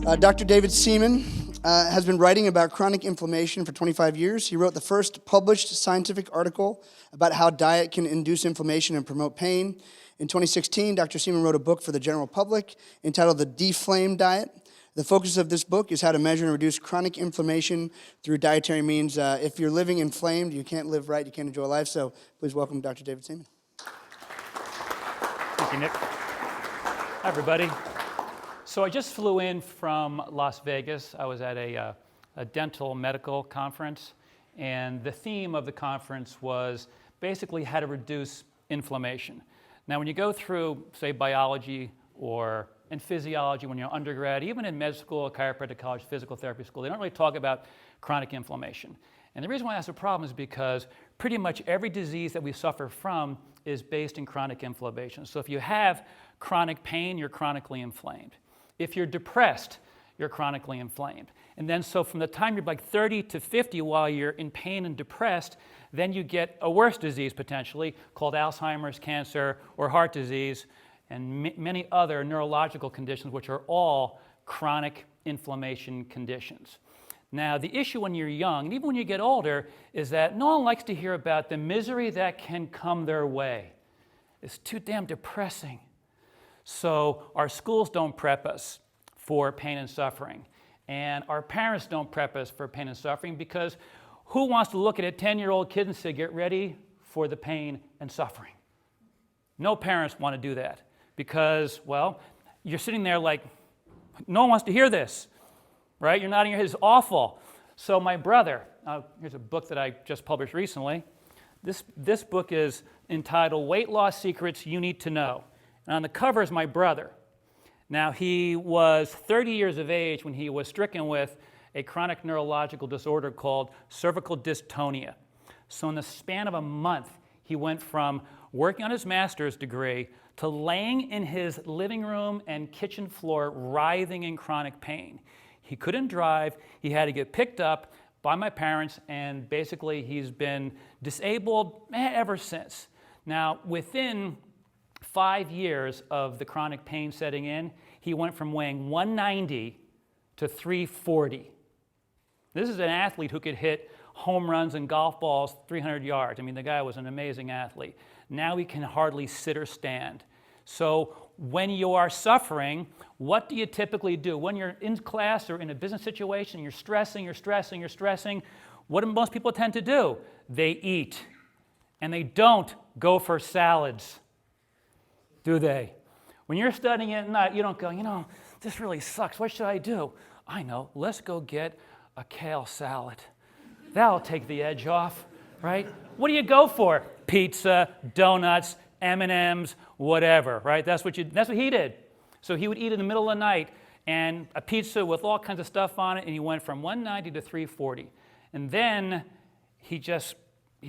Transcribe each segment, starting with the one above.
Dr. David Seaman has been writing about chronic inflammation for 25 years. He wrote the first published scientific article about how diet can induce inflammation and promote pain. In 2016, Dr. Seaman wrote a book for the general public entitled The Deflame Diet. The focus of this book is how to measure and reduce chronic inflammation through dietary means. If you're living inflamed, you can't live right, you can't enjoy life. So please welcome Dr. David Seaman. Thank you, Nick. Hi, everybody. So I just flew in from Las Vegas. I was at a dental medical conference, and the theme of the conference was basically how to reduce inflammation. Now, when you go through, say, biology or in physiology when you're undergrad, even in med school, chiropractic college, physical therapy school, they don't really talk about chronic inflammation. And the reason why that's a problem is because pretty much every disease that we suffer from is based in chronic inflammation. So if you have chronic pain, you're chronically inflamed. If you're depressed, you're chronically inflamed. And then so from the time you're like 30 to 50 while you're in pain and depressed, then you get a worse disease potentially called Alzheimer's, cancer, or heart disease, and many other neurological conditions, which are all chronic inflammation conditions. Now, the issue when you're young, and even when you get older, is that no one likes to hear about the misery that can come their way. It's too damn depressing. So our schools don't prep us for pain and suffering, and our parents don't prep us for pain and suffering, because who wants to look at a 10-year-old kid and say, get ready for the pain and suffering? No parents want to do that, because, well, you're sitting there like, no one wants to hear this, right? You're nodding your head, it's awful. So my brother, here's a book that I just published recently. This book is entitled Weight Loss Secrets You Need to Know. And on the cover is my brother. Now, he was 30 years of age when he was stricken with a chronic neurological disorder called cervical dystonia. So in the span of a month, he went from working on his master's degree to laying in his living room and kitchen floor writhing in chronic pain. He couldn't drive. He had to get picked up by my parents, and basically he's been disabled ever since. Now, within 5 years of the chronic pain setting in, he went from weighing 190 to 340. This is an athlete who could hit home runs and golf balls 300 yards. I mean, the guy was an amazing athlete. Now he can hardly sit or stand. So when you are suffering, what do you typically do? When you're in class or in a business situation, you're stressing, what do most people tend to do? They eat. And they don't go for salads, do they? When you're studying at night, you don't go, this really sucks. What should I do? I know, let's go get a kale salad. That'll take the edge off, right? What do you go for? Pizza, donuts, M&Ms, whatever, right? That's what he did. So he would eat in the middle of the night and a pizza with all kinds of stuff on it, and he went from 190 to 340. And then he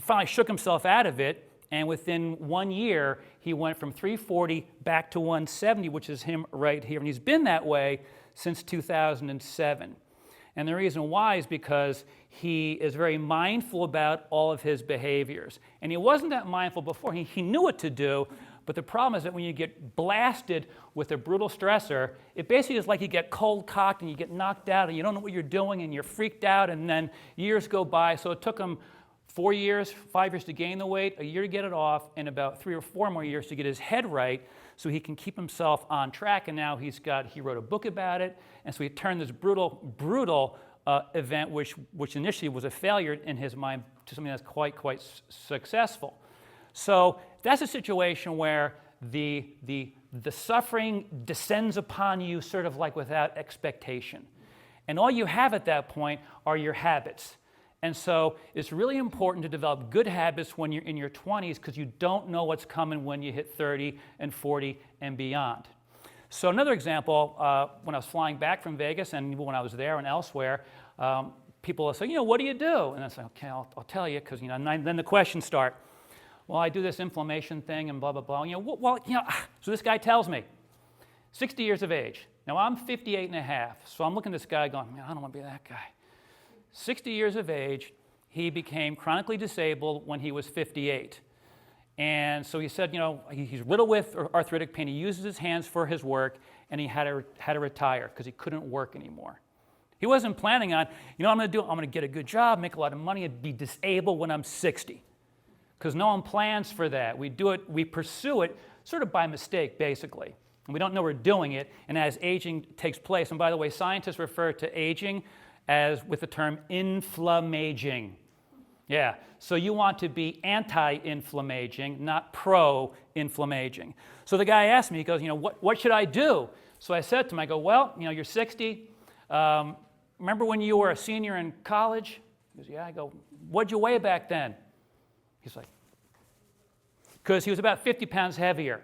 finally shook himself out of it, and within 1 year, he went from 340 back to 170, which is him right here. And he's been that way since 2007. And the reason why is because he is very mindful about all of his behaviors. And he wasn't that mindful before. He knew what to do, but the problem is that when you get blasted with a brutal stressor, it basically is like you get cold-cocked and you get knocked out and you don't know what you're doing and you're freaked out, and then years go by. So it took him 4 years, 5 years to gain the weight, a year to get it off, and about 3 or 4 more years to get his head right so he can keep himself on track. And now he wrote a book about it, and so he turned this brutal event, which initially was a failure in his mind, to something that's quite successful. So that's a situation where the suffering descends upon you sort of like without expectation. And all you have at that point are your habits. And so it's really important to develop good habits when you're in your 20s, because you don't know what's coming when you hit 30 and 40 and beyond. So another example, when I was flying back from Vegas and when I was there and elsewhere, people will say, what do you do? And I say, okay, I'll tell you, because then the questions start. Well, I do this inflammation thing and blah, blah, blah. So this guy tells me, 60 years of age. Now, I'm 58 and a half, so I'm looking at this guy going, man, I don't want to be that guy. 60 years of age, he became chronically disabled when he was 58. And so he said, he's riddled with arthritic pain. He uses his hands for his work, and he had to retire because he couldn't work anymore. He wasn't planning on, what I'm going to do? I'm going to get a good job, make a lot of money, and be disabled when I'm 60. Because no one plans for that. We do it, we pursue it sort of by mistake, basically. And we don't know we're doing it, and as aging takes place. And by the way, scientists refer to aging as with the term inflammaging. Yeah, so you want to be anti-inflammaging, not pro-inflammaging. So the guy asked me, he goes, what should I do? So I said to him, I go, well, you're 60. Remember when you were a senior in college? He goes, yeah. I go, what'd you weigh back then? He's like, because he was about 50 pounds heavier.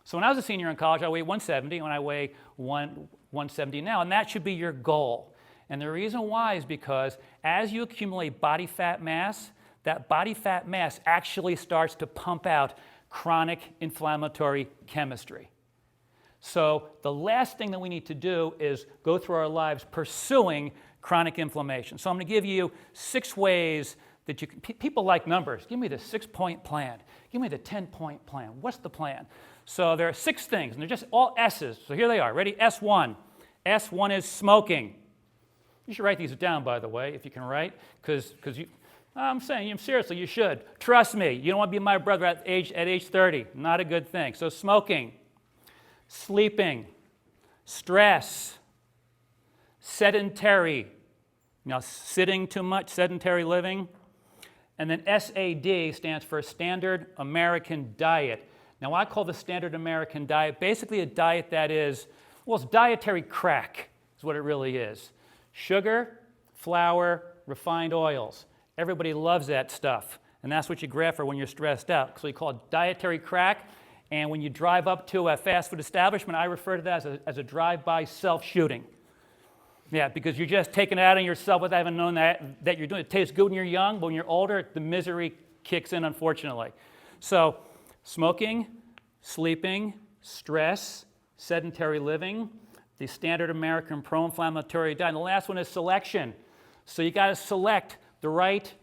So when I was a senior in college, I weighed 170, and I weigh 170 now, and that should be your goal. And the reason why is because as you accumulate body fat mass, that body fat mass actually starts to pump out chronic inflammatory chemistry. So the last thing that we need to do is go through our lives pursuing chronic inflammation. So I'm going to give you 6 ways that you can, people like numbers. Give me the 6-point plan. Give me the 10-point plan. What's the plan? So there are 6 things, and they're just all S's. So here they are. Ready? S1. S1 is smoking. You should write these down, by the way, if you can write, because I'm saying, seriously, you should. Trust me, you don't want to be my brother at age 30. Not a good thing. So smoking, sleeping, stress, sedentary, sitting too much, sedentary living. And then SAD stands for Standard American Diet. Now, I call the Standard American Diet basically a diet that is, it's dietary crack is what it really is. Sugar, flour, refined oils. Everybody loves that stuff, and that's what you grab for when you're stressed out. So you call it dietary crack, and when you drive up to a fast food establishment, I refer to that as a drive-by self-shooting. Yeah, because you're just taking it out on yourself without even knowing that you're doing it. It tastes good when you're young, but when you're older, the misery kicks in, unfortunately. So smoking, sleeping, stress, sedentary living, the standard American pro-inflammatory diet. And the last one is selection. So you got to select the right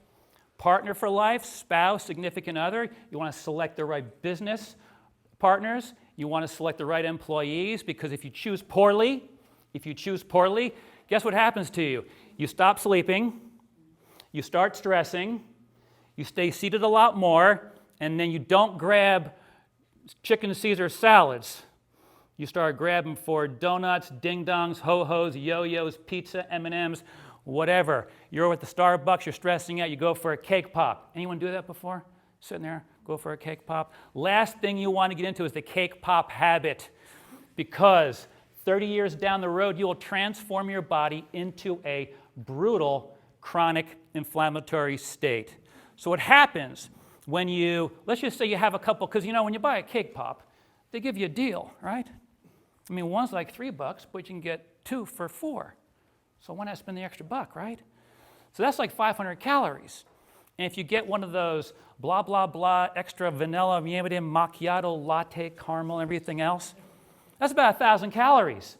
partner for life, spouse, significant other. You want to select the right business partners. You want to select the right employees, because if you choose poorly, guess what happens to you? You stop sleeping, you start stressing, you stay seated a lot more, and then you don't grab chicken Caesar salads. You start grabbing for donuts, ding-dongs, ho-hos, yo-yos, pizza, M&Ms, whatever. You're at the Starbucks, you're stressing out, you go for a cake pop. Anyone do that before? Sitting there, go for a cake pop? Last thing you want to get into is the cake pop habit, because 30 years down the road, you will transform your body into a brutal chronic inflammatory state. So what happens when let's just say you have a couple, because when you buy a cake pop, they give you a deal, right? I mean, one's like $3, but you can get 2 for $4. So why not spend the extra $1, right? So that's like 500 calories. And if you get one of those blah, blah, blah, extra vanilla, macchiato, latte, caramel, everything else, that's about 1,000 calories.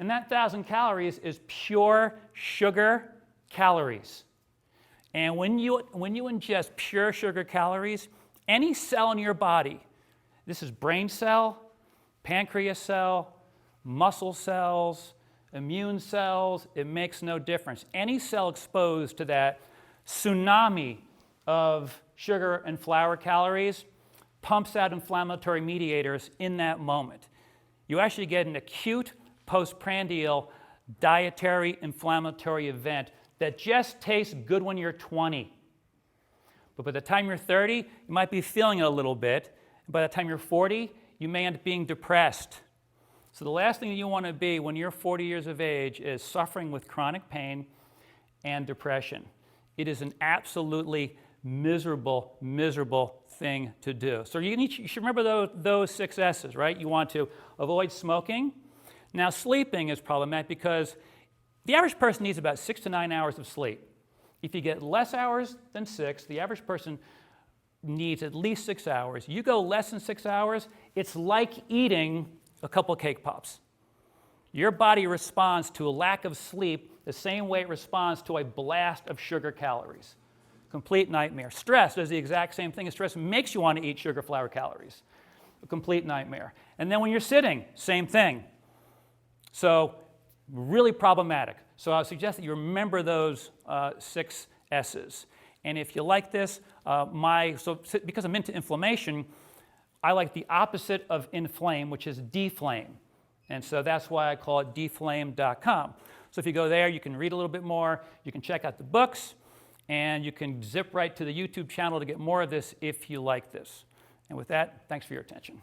And that 1,000 calories is pure sugar calories. And when you ingest pure sugar calories, any cell in your body, this is brain cell, pancreas cell, muscle cells, immune cells, it makes no difference. Any cell exposed to that tsunami of sugar and flour calories pumps out inflammatory mediators in that moment. You actually get an acute postprandial dietary inflammatory event that just tastes good when you're 20. But by the time you're 30, you might be feeling it a little bit. By the time you're 40, you may end up being depressed. So the last thing that you want to be when you're 40 years of age is suffering with chronic pain and depression. It is an absolutely miserable, miserable thing to do. So you should remember those 6 S's, right? You want to avoid smoking. Now, sleeping is problematic because the average person needs about 6 to 9 hours of sleep. If you get less hours than 6, the average person needs at least 6 hours. You go less than 6 hours, it's like eating a couple of cake pops. Your body responds to a lack of sleep the same way it responds to a blast of sugar calories. Complete nightmare. Stress does the exact same thing as stress. Makes you want to eat sugar, flour, calories. A complete nightmare. And then when you're sitting, same thing. So really problematic. So I would suggest that you remember those 6 S's. And if you like this, because I'm into inflammation, I like the opposite of inflame, which is deflame. And so that's why I call it deflame.com. So if you go there, you can read a little bit more, you can check out the books, and you can zip right to the YouTube channel to get more of this if you like this. And with that, thanks for your attention.